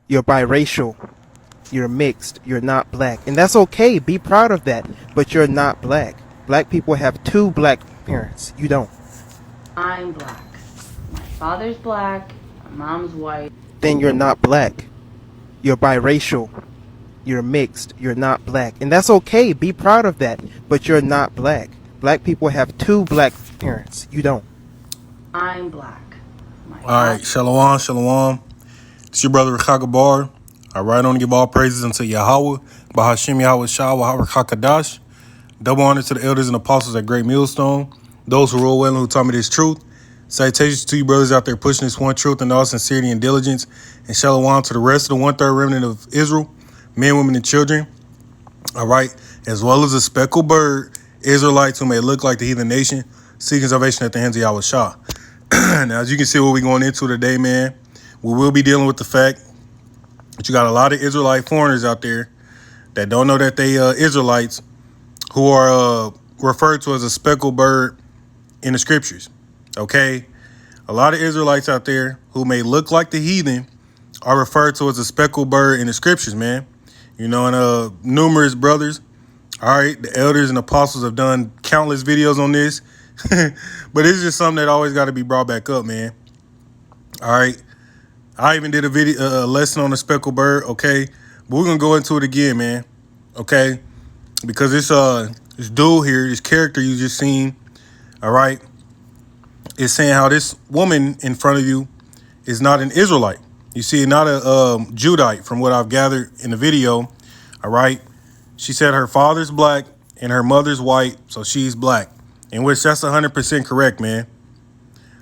You're biracial. You're mixed. You're not black. And that's okay. Be proud of that. But you're not black. Black people have two black parents. You don't. I'm black. My father's black. My mom's white. Then you're not black. You're biracial. You're mixed. You're not black. And that's okay. Be proud of that. But you're not black. Black people have two black parents. You don't. I'm black. All right, shalom, shalom. It's your brother Rechaka Bar. I write on to give all praises unto Yahweh, Bahashim Yahweh Shah, Wahawah Hakadash. Double honor to the elders and apostles at Great Millstone, those who rule well and who taught me this truth. Salutations to you brothers out there pushing this one truth in all sincerity and diligence. And shalom to the rest of the 1/3 remnant of Israel, men, women, and children. All right, as well as a speckled bird, Israelites who may look like the heathen nation, seeking salvation at the hands of Yahweh Shah. Now, as you can see what we're going into today, man, we will be dealing with the fact that you got a lot of Israelite foreigners out there that don't know that they Israelites who are referred to as a speckled bird in the scriptures. Okay, a lot of Israelites out there who may look like the heathen are referred to as a speckled bird in the scriptures, man. You know, and numerous brothers, all right, the elders and apostles have done countless videos on this. But it's just something that always got to be brought back up, man. All right. I even did a lesson on the speckled bird, okay? But we're going to go into it again, man. Okay? Because this dude here, this character you just seen, all right, is saying how this woman in front of you is not an Israelite. You see, not a Judite from what I've gathered in the video, all right? She said her father's black and her mother's white, so she's black. In which that's 100% correct, man.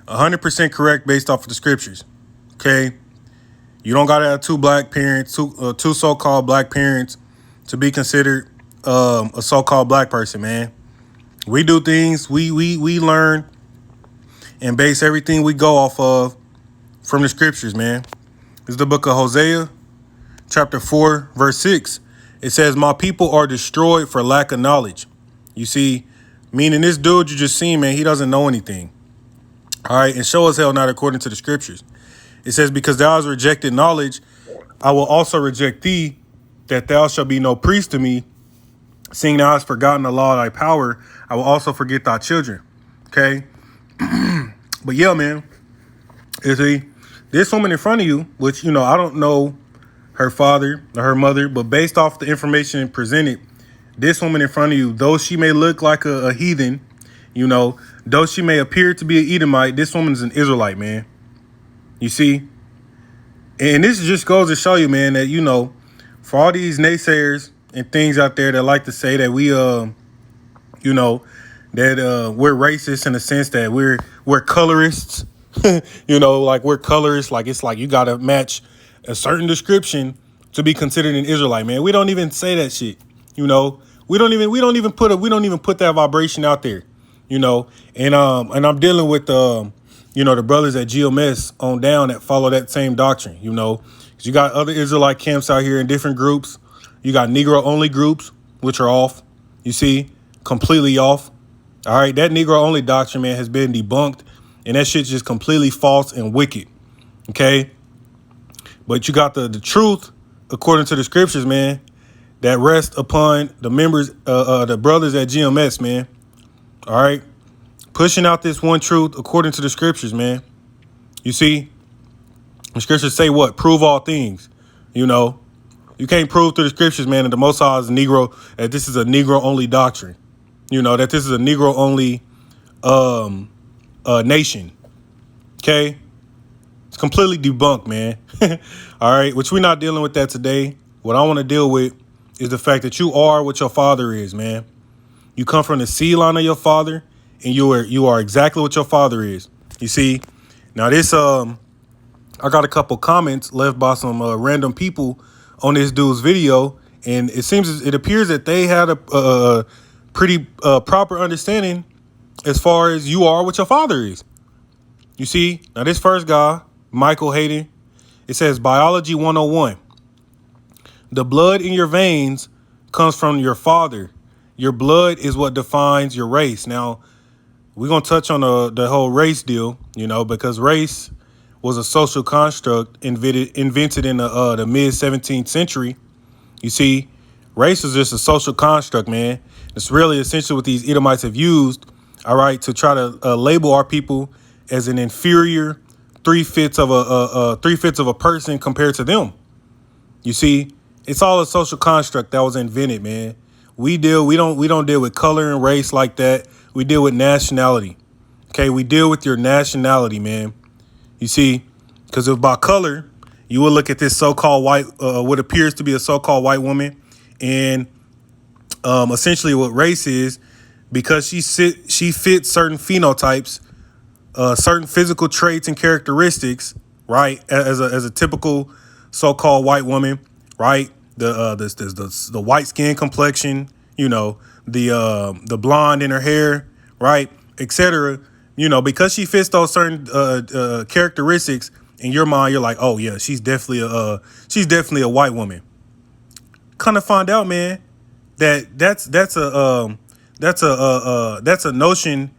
100% correct based off of the scriptures. Okay? You don't got to have two black parents, two so-called black parents to be considered a so-called black person, man. We do things, we learn and base everything we go off of from the scriptures, man. This is the book of Hosea, chapter 4, verse 6. It says, my people are destroyed for lack of knowledge. You see, meaning this dude you just seen, man, he doesn't know anything. All right, and show as hell not according to the scriptures. It says, because thou hast rejected knowledge, I will also reject thee, that thou shalt be no priest to me. Seeing thou hast forgotten the law of thy power, I will also forget thy children. Okay? But yeah, man, you see, this woman in front of you, which, you know, I don't know her father or her mother, but based off the information presented, this woman in front of you, though she may look like a heathen, you know, though she may appear to be an Edomite, this woman is an Israelite, man. You see? And this just goes to show you, man, that, you know, for all these naysayers and things out there that like to say that we, you know, that we're racist in the sense that we're colorists, you know, like we're colorists, like it's like you got to match a certain description to be considered an Israelite, man. We don't even say that shit, you know. We don't even put that vibration out there, you know. And I'm dealing with you know, the brothers at GMS on down that follow that same doctrine, you know. 'Cause you got other Israelite camps out here in different groups. You got Negro only groups, which are off. You see, completely off. All right, that Negro only doctrine, man, has been debunked, and that shit's just completely false and wicked. Okay, but you got the truth according to the scriptures, man, that rest upon the members, the brothers at GMS, man. All right. Pushing out this one truth according to the scriptures, man. You see, the scriptures say what? Prove all things. You know, you can't prove through the scriptures, man, that the Most High is Negro, that this is a Negro only doctrine. You know, that this is a Negro only nation. Okay. It's completely debunked, man. All right. Which we're not dealing with that today. What I want to deal with is the fact that you are what your father is, man. You come from the seed line of your father, and you are exactly what your father is. You see, now this I got a couple comments left by some random people on this dude's video, and it appears that they had a pretty proper understanding as far as you are what your father is. You see, now this first guy, Michael Hayden, it says Biology 101. The blood in your veins comes from your father. Your blood is what defines your race. Now, we're going to touch on the whole race deal, you know, because race, was a social construct invented in the mid 17th century. You see, race is just a social construct, man. It's really essentially what these Edomites have used, all right, to try to label our people as an inferior three-fifths of a person compared to them. You see, it's all a social construct that was invented, man. We don't deal with color and race like that. We deal with nationality. Okay, we deal with your nationality, man. You see, because if by color, you will look at this so-called white, what appears to be a so-called white woman, and essentially what race is, because she fits certain phenotypes, certain physical traits and characteristics, right? As a typical so-called white woman, right? The white skin complexion, you know, the blonde in her hair, right, etc. You know, because she fits those certain characteristics in your mind, you're like, oh yeah, she's definitely a white woman. Kind of find out, man, that's a notion.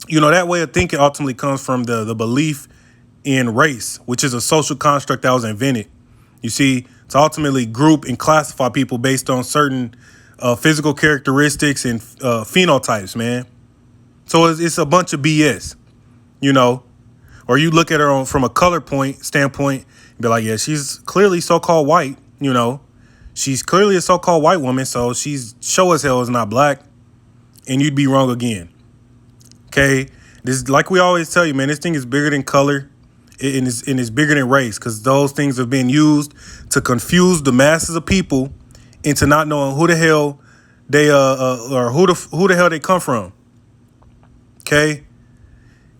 You know, that way of thinking ultimately comes from the belief in race, which is a social construct that was invented. You see, to ultimately group and classify people based on certain physical characteristics and phenotypes, man. So it's a bunch of BS, you know. Or you look at her from a color standpoint, and be like, yeah, she's clearly so-called white, you know. She's clearly a so-called white woman, so she's show as hell is not black. And you'd be wrong again. Okay? This, like we always tell you, man, this thing is bigger than color and it's bigger than race, because those things have been used to confuse the masses of people into not knowing who the hell they or who the hell they come from. Okay?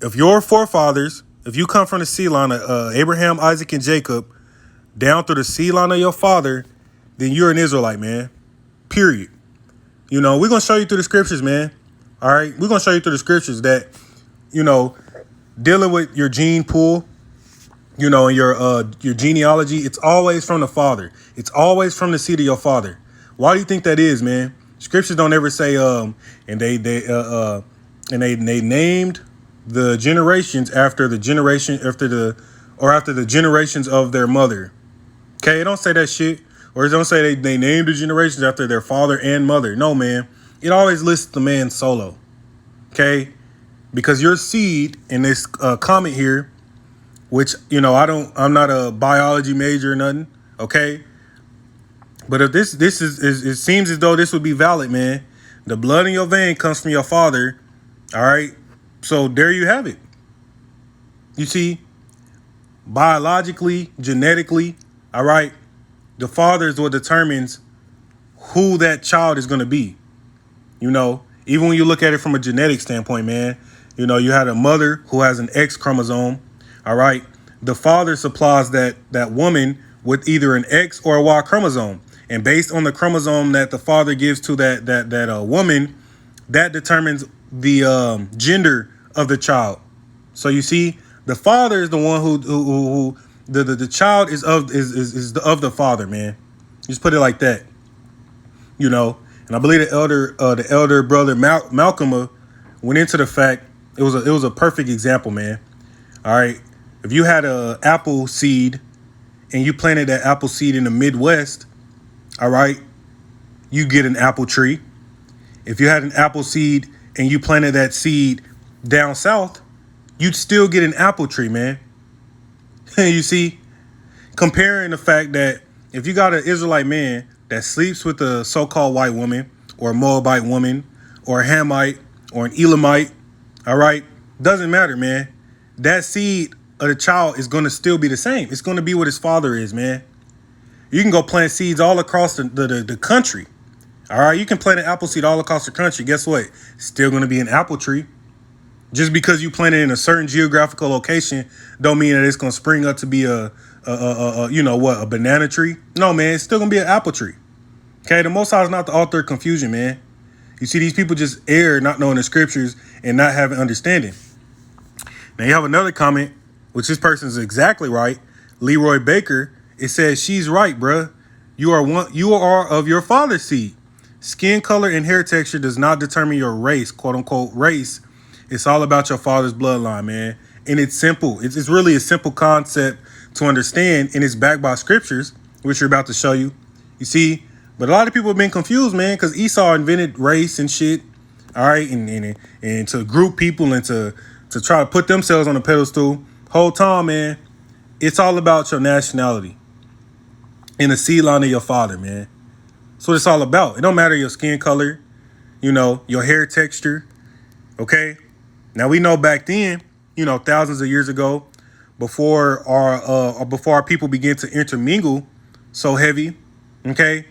If your forefathers, if you come from the seed line of Abraham, Isaac, and Jacob, down through the seed line of your father, then you're an Israelite, man. Period. You know, we're going to show you through the scriptures, man. All right? We're going to show you through the scriptures that, you know, dealing with your gene pool, you know, and your genealogy, it's always from the father. It's always from the seed of your father. Why do you think that is, man? Scriptures don't ever say, and they named the generations after the generations of their mother. Okay, it don't say that shit. Or it don't say they named the generations after their father and mother. No, man. It always lists the man solo. Okay? Because your seed in this comment here, which, you know, I'm not a biology major or nothing. Okay? But if this is it seems as though this would be valid, man. The blood in your vein comes from your father. All right? So there you have it. You see, biologically, genetically, all right, the father is what determines who that child is going to be. You know, even when you look at it from a genetic standpoint, man, you know, you had a mother who has an X chromosome. All right. The father supplies that woman with either an X or a Y chromosome. And based on the chromosome that the father gives to that woman, that determines the gender of the child. So you see, the father is the one who the child is of the father, man. Just put it like that, you know. And I believe the elder brother Malcolm went into the fact it was a perfect example, man. All right, if you had a apple seed and you planted that apple seed in the Midwest, all right, you get an apple tree. If you had an apple seed and you planted that seed down south, you'd still get an apple tree, man. You see, comparing the fact that if you got an Israelite man that sleeps with a so-called white woman or a Moabite woman or a Hamite or an Elamite, all right, doesn't matter, man. That seed of the child is going to still be the same. It's going to be what his father is, man. You can go plant seeds all across the country. All right, you can plant an apple seed all across the country. Guess what? Still going to be an apple tree. Just because you plant it in a certain geographical location don't mean that it's going to spring up to be a banana tree. No, man, it's still going to be an apple tree. Okay, the Most High is not the author of confusion, man. You see, these people just err not knowing the scriptures and not having understanding. Now you have another comment, which this person is exactly right. Leroy Baker, it says, she's right, bruh. You are of your father's seed. Skin color and hair texture does not determine your race, quote unquote race. It's all about your father's bloodline, man. And it's simple. It's really a simple concept to understand, and it's backed by scriptures, which we're about to show you. You see, but a lot of people have been confused, man, because Esau invented race and shit. All right, and to group people and to try to put themselves on a pedestal. Whole time, man, it's all about your nationality and the seed line of your father, man. That's what it's all about. It don't matter your skin color, your hair texture. Okay. Now we know back then, thousands of years ago, before our people began to intermingle so heavy. Okay.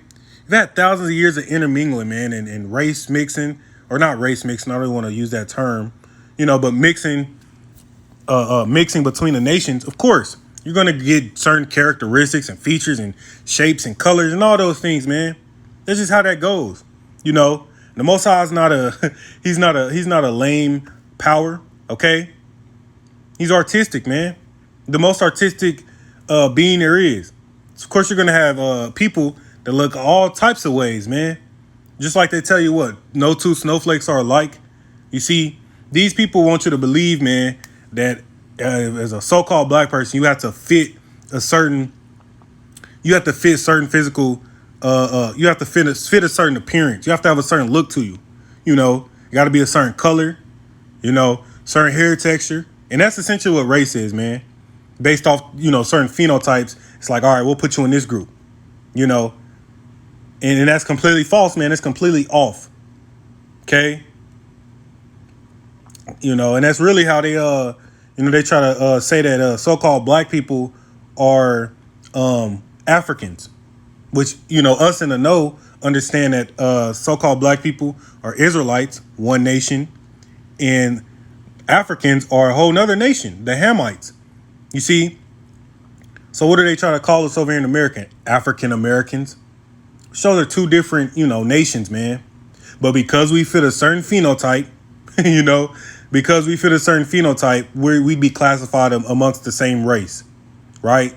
You've had thousands of years of intermingling, man, and race mixing, or not race mixing. I don't really want to use that term, but mixing between the nations. Of course, you're going to get certain characteristics and features and shapes and colors and all those things, man. That's just how that goes. The Most High is not he's not a lame power. Okay. He's artistic, man. The most artistic being there is. So of course, you're going to have people that look all types of ways, man. Just like they tell you what, no two snowflakes are alike. You see, these people want you to believe, man, that as a so-called black person, you have to fit certain physical, you have to fit a certain appearance. You have to have a certain look to you. You got to be a certain color, certain hair texture. And that's essentially what race is, man. Based off, certain phenotypes. It's like, all right, we'll put you in this group, and that's completely false, man. It's completely off. Okay. And that's really how they, they try to say that so-called black people are Africans, which, us in the know understand that so-called black people are Israelites, one nation, and Africans are a whole nother nation, the Hamites. You see? So what do they try to call us over here in America? African Americans. So they're two different, nations, man. But because we fit a certain phenotype, we'd be classified amongst the same race, right?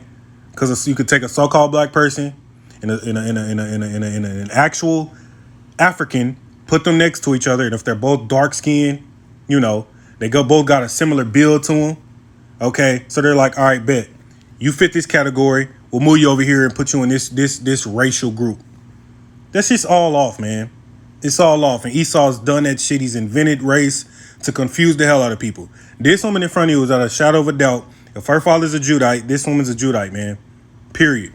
Because you could take a so-called black person and an actual African, put them next to each other, and if they're both dark skinned, they both got a similar build to them. Okay, so they're like, all right, bet you fit this category. We'll move you over here and put you in this racial group. That's just all off, man. It's all off. And Esau's done that shit. He's invented race to confuse the hell out of people. This woman in front of you was out of a shadow of a doubt. If her father's a Judite, this woman's a Judite, man. Period.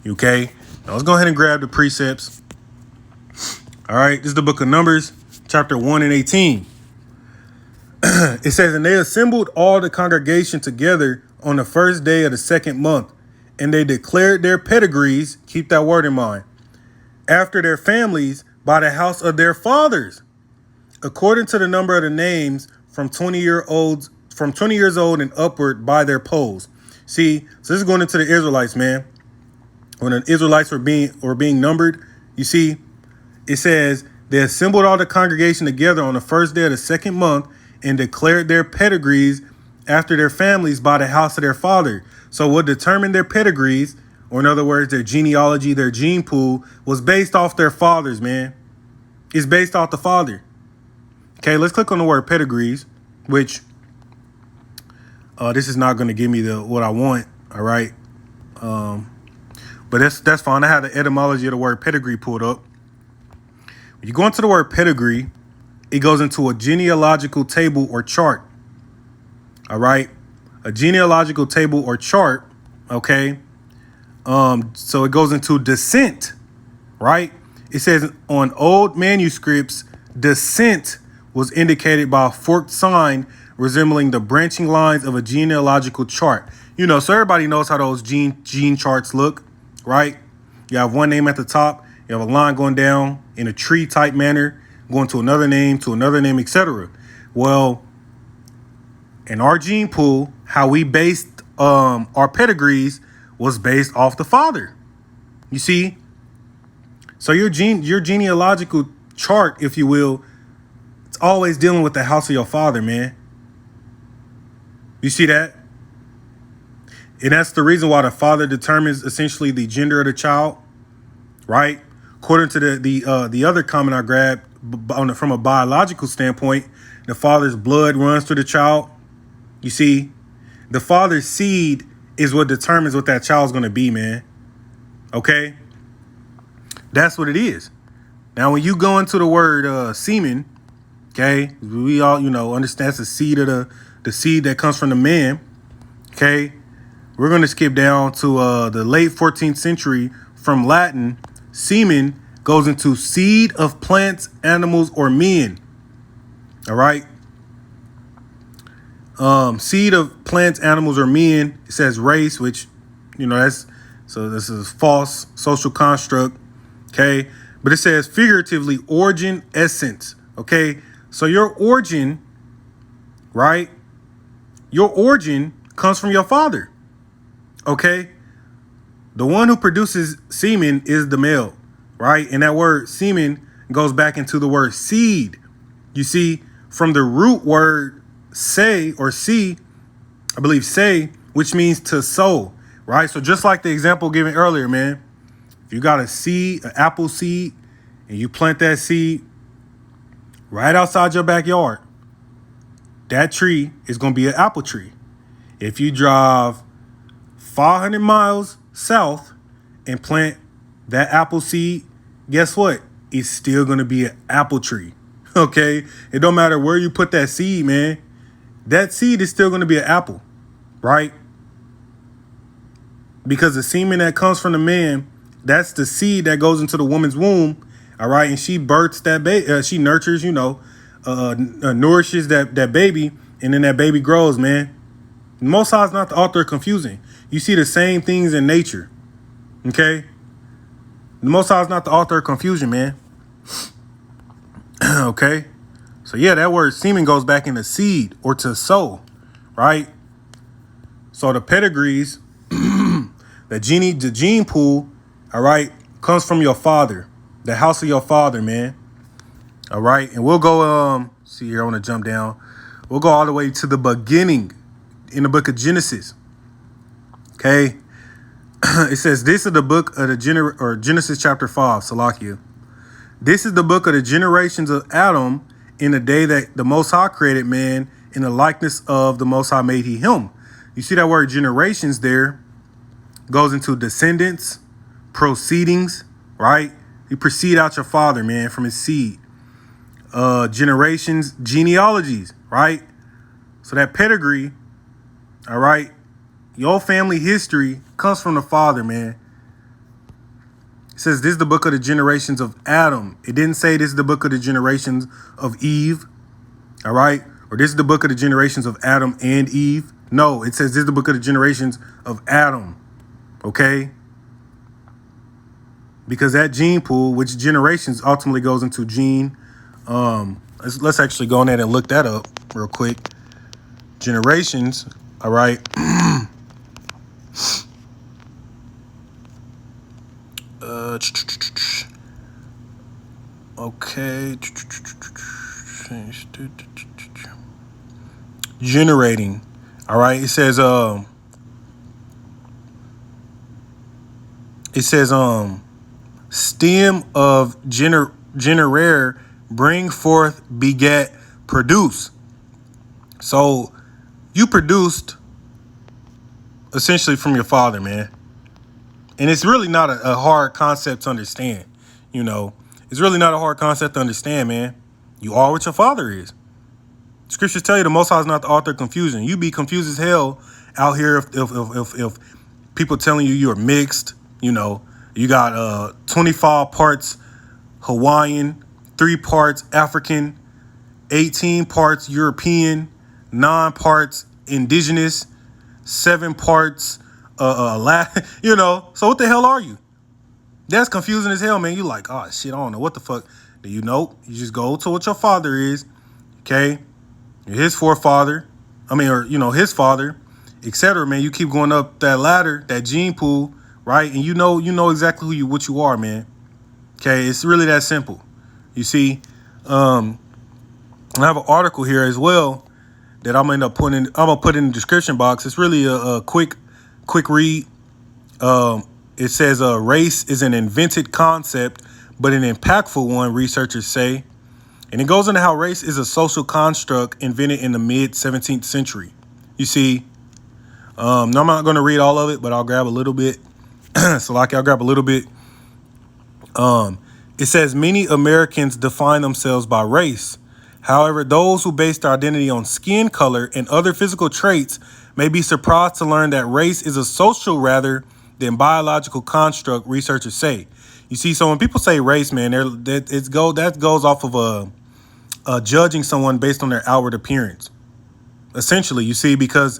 Okay? Now let's go ahead and grab the precepts. All right. This is the book of Numbers, chapter 1 and 18. It says, and they assembled all the congregation together on the first day of the second month, and they declared their pedigrees, keep that word in mind, after their families by the house of their fathers, according to the number of the names from 20 years old and upward by their polls. See, so this is going into the Israelites, man. When the Israelites were being numbered, you see, it says they assembled all the congregation together on the first day of the second month and declared their pedigrees after their families by the house of their father. So what determined their pedigrees, or in other words, their genealogy, their gene pool, was based off their fathers, man. It's based off the father. Okay, let's click on the word pedigrees, which this is not going to give me what I want. All right. But that's fine. I have the etymology of the word pedigree pulled up. When you go into the word pedigree, it goes into a genealogical table or chart. All right. A genealogical table or chart. Okay. So it goes into descent, right? It says on old manuscripts, descent was indicated by a forked sign resembling the branching lines of a genealogical chart. So everybody knows how those gene charts look, right? You have one name at the top. You have a line going down in a tree type manner, going to another name, etc. Well, in our gene pool, how we based our pedigrees was based off the father. You see? So your genealogical chart, if you will, it's always dealing with the house of your father, man. You see that? And that's the reason why the father determines essentially the gender of the child, right? According to the other comment I grabbed from a biological standpoint, the father's blood runs through the child. You see, the father's seed is what determines what that child's going to be, man. Okay? That's what it is. Now, when you go into the word semen, okay, we all, understand it's the seed of the seed that comes from the man. Okay? We're going to skip down to the late 14th century. From Latin, semen goes into seed of plants, animals, or men. All right? Seed of plants, animals, or men. It says race, which, this is false social construct. Okay? But it says figuratively origin, essence. Okay? So your origin, right? Your origin comes from your father. Okay? The one who produces semen is the male, right? And that word semen goes back into the word seed. You see, from the root word say or see, I believe say, which means to sow, right? So just like the example given earlier, man, if you got a seed, an apple seed, and you plant that seed right outside your backyard, that tree is going to be an apple tree. If you drive 500 miles south and plant that apple seed, guess what? It's still going to be an apple tree. Okay? It don't matter where you put that seed, man. That seed is still going to be an apple, right? Because the semen that comes from the man, that's the seed that goes into the woman's womb, all right? And she births that baby. She nurtures, nourishes that baby, and then that baby grows, man. The Most High is not the author of confusion. You see the same things in nature, okay? The Most High is not the author of confusion, man. Okay? So, yeah, that word semen goes back into seed or to sow, right? So the pedigrees, the gene pool, all right, comes from your father, the house of your father, man. All right? And we'll go, see here, I want to jump down. We'll go all the way to the beginning in the book of Genesis. Okay, it says this is the book of the Genesis chapter 5, Salakia. This is the book of the generations of Adam in the day that the Most High created man, in the likeness of the Most High made he him. You see that word generations there goes into descendants, proceedings, right? You proceed out your father, man, from his seed. Generations, genealogies, right? So that pedigree, all right, your family history comes from the father, man. It says this is the book of the generations of Adam. It didn't say this is the book of the generations of Eve, all right? Or this is the book of the generations of Adam and Eve. No, it says this is the book of the generations of Adam, okay? Because that gene pool, which generations ultimately goes into gene. Let's actually go on there and look that up real quick. Generations, all right? Okay. Generating. All right. It says stem of generare, bring forth, beget, produce. So you produced essentially from your father, man. And it's really not a hard concept to understand, It's really not a hard concept to understand, man. You are what your father is. Scriptures tell you the Most High is not the author of confusion. You be confused as hell out here if people telling you you're mixed, you got 25 parts Hawaiian, 3 parts African, 18 parts European, 9 parts indigenous, 7 parts Latin, So what the hell are you? That's confusing as hell, man. You like, oh shit, I don't know what the fuck. Do you know? You just go to what your father is, okay? His forefather, his father, etc. Man, you keep going up that ladder, that gene pool, right? And you know exactly what you are, man. Okay, it's really that simple. You see, I have an article here as well that I'm gonna put in the description box. It's really a quick read. It says race is an invented concept, but an impactful one, researchers say. And it goes into how race is a social construct invented in the mid-17th century. You see, now I'm not going to read all of it, but I'll grab a little bit. So like I'll grab a little bit. It says many Americans define themselves by race. However, those who base their identity on skin color and other physical traits may be surprised to learn that race is a social rather than biological construct, researchers say. You see, so when people say race, man, that goes off of judging someone based on their outward appearance. Essentially, you see, because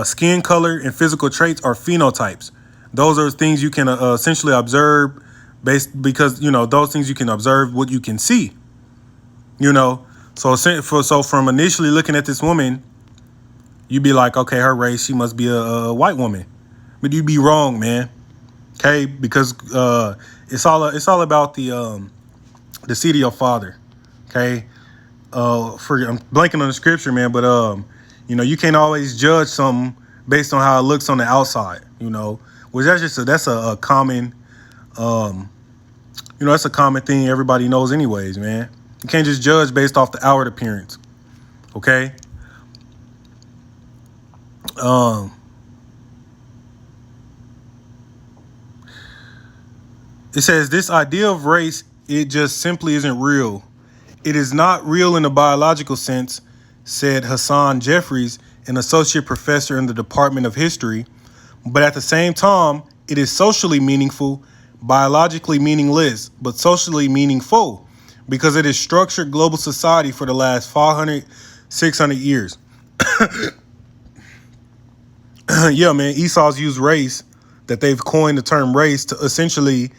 skin color and physical traits are phenotypes. Those are things you can essentially observe because, you know, those things you can observe what you can see, you know. So from initially looking at this woman, you'd be like, okay, her race, she must be a white woman. But you'd be wrong, man. Okay, because it's all about the seed of your father. Okay, I'm blanking on the scripture, man, but you know, you can't always judge something based on how it looks on the outside, you know, which that's a common, you know, that's a common thing everybody knows anyways, man. You can't just judge based off the outward appearance. Okay. It says this idea of race, it just simply isn't real. It is not real in a biological sense, said Hassan Jeffries, an associate professor in the Department of History. But at the same time, it is socially meaningful, biologically meaningless, but socially meaningful because it has structured global society for the last 500, 600 years. Yeah, man, Esau's used race, that they've coined the term race, to essentially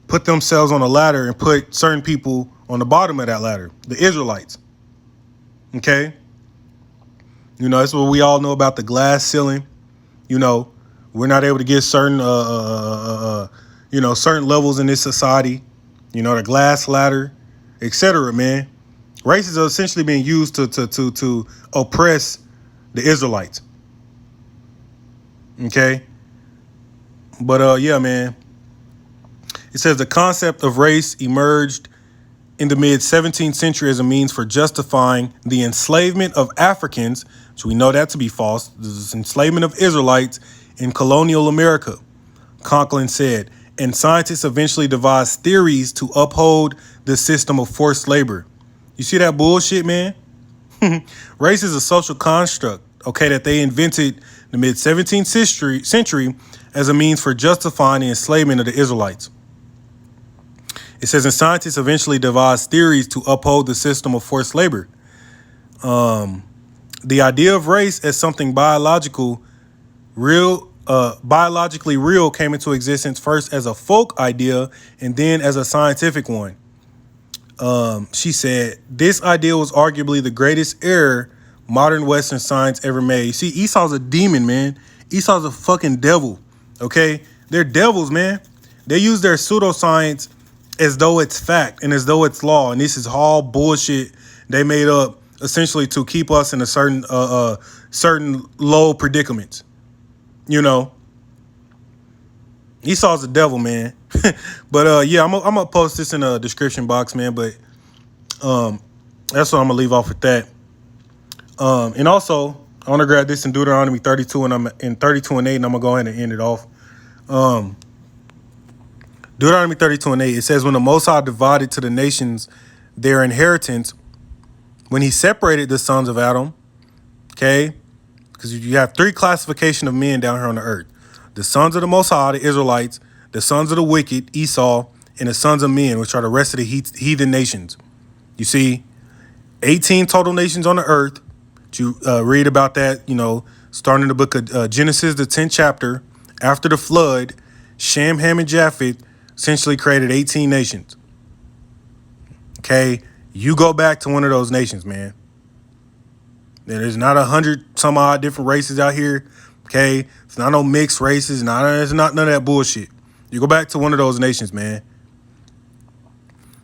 put themselves on a ladder and put certain people on the bottom of that ladder, the Israelites. Okay? You know, that's what we all know about the glass ceiling. You know, we're not able to get certain, you know, certain levels in this society. You know, the glass ladder, etc. Man, race is essentially being used to oppress the Israelites. Okay, but yeah, man. It says the concept of race emerged in the mid-17th century as a means for justifying the enslavement of Africans, so we know that to be false. This is enslavement of Israelites in colonial America, Conklin said, and scientists eventually devised theories to uphold the system of forced labor. You see that bullshit, man? Race is a social construct, okay, that they invented in the mid-17th century as a means for justifying the enslavement of the Israelites. It says, and scientists eventually devised theories to uphold the system of forced labor. The idea of race as something biologically real came into existence first as a folk idea and then as a scientific one. She said, this idea was arguably the greatest error modern Western science ever made. You see, Esau's a demon, man. Esau's a fucking devil, okay? They're devils, man. They use their pseudoscience as though it's fact and as though it's law. And this is all bullshit they made up essentially to keep us in a certain low predicaments. You know, Esau's the devil, man. But yeah, I'm gonna post this in the description box, man. But that's what I'm gonna leave off with that. And also, I want to grab this in Deuteronomy 32, and I'm in 32 and 8, and I'm gonna go ahead and end it off. Deuteronomy 32 and 8, it says, when the Most High divided to the nations their inheritance, when he separated the sons of Adam, okay, because you have three classification of men down here on the earth. The sons of the Most High, the Israelites, the sons of the wicked, Esau, and the sons of men, which are the rest of the heathen nations. You see, 18 total nations on the earth. You read about that, you know, starting in the book of Genesis, the 10th chapter. After the flood, Shem, Ham, and Japheth essentially created 18 nations. Okay, you go back to one of those nations, man. There's not 100 some odd different races out here. Okay, it's not no mixed races. It's not none of that bullshit. You go back to one of those nations, man.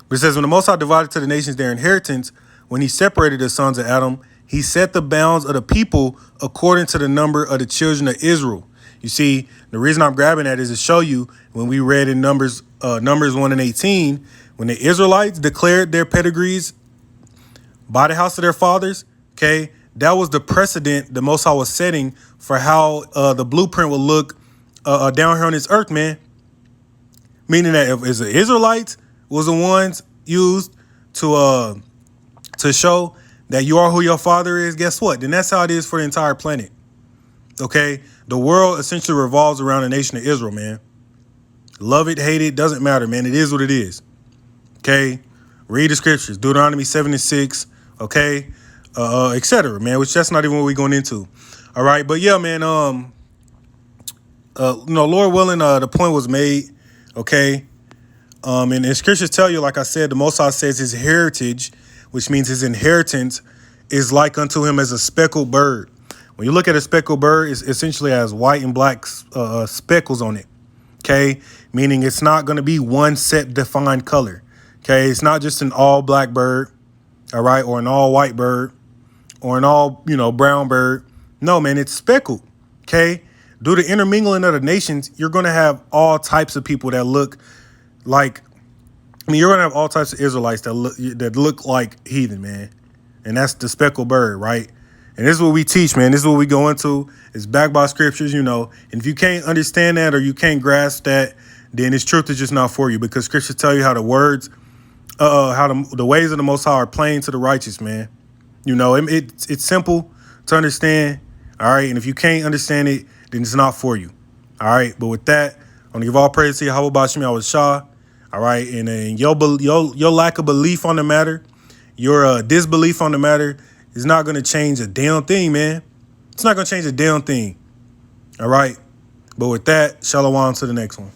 But it says, when the Most High divided to the nations their inheritance, when he separated the sons of Adam, he set the bounds of the people according to the number of the children of Israel. You see, the reason I'm grabbing that is to show you when we read in Numbers 1 and 18, when the Israelites declared their pedigrees by the house of their fathers, okay, that was the precedent the Most High was setting for how the blueprint would look down here on this earth, man. Meaning that if the Israelites was the ones used to show that you are who your father is, guess what? Then that's how it is for the entire planet. Okay? The world essentially revolves around the nation of Israel, man. Love it, hate it, doesn't matter, man. It is what it is. Okay? Read the scriptures. Deuteronomy 7:6. Okay? Etc., man, which that's not even what we're going into. All right? But yeah, man, Lord willing, the point was made. Okay? And the scriptures tell you, like I said, the Most High says his heritage, which means his inheritance, is like unto him as a speckled bird. When you look at a speckled bird, it essentially has white and black speckles on it. Okay, meaning it's not going to be one set defined color. Okay, it's not just an all black bird, all right, or an all white bird, or an all brown bird. No, man, it's speckled. Okay, due to intermingling of the nations, you're going to have all types of people that look like. You're going to have all types of Israelites that look like heathen, man, and that's the speckled bird, right? And this is what we teach, man. This is what we go into. It's backed by scriptures, And if you can't understand that or you can't grasp that, then this truth is just not for you, because scriptures tell you how the words, the ways of the Most High are plain to the righteous, man. It's simple to understand. All right. And if you can't understand it, then it's not for you. All right. But with that, I'm going to give all praise to Yahweh Bashim Yahweh Shah. All right. And your lack of belief on the matter, your disbelief on the matter, is not going to change a damn thing, man. It's not going to change a damn thing. All right. But with that, shalom to the next one.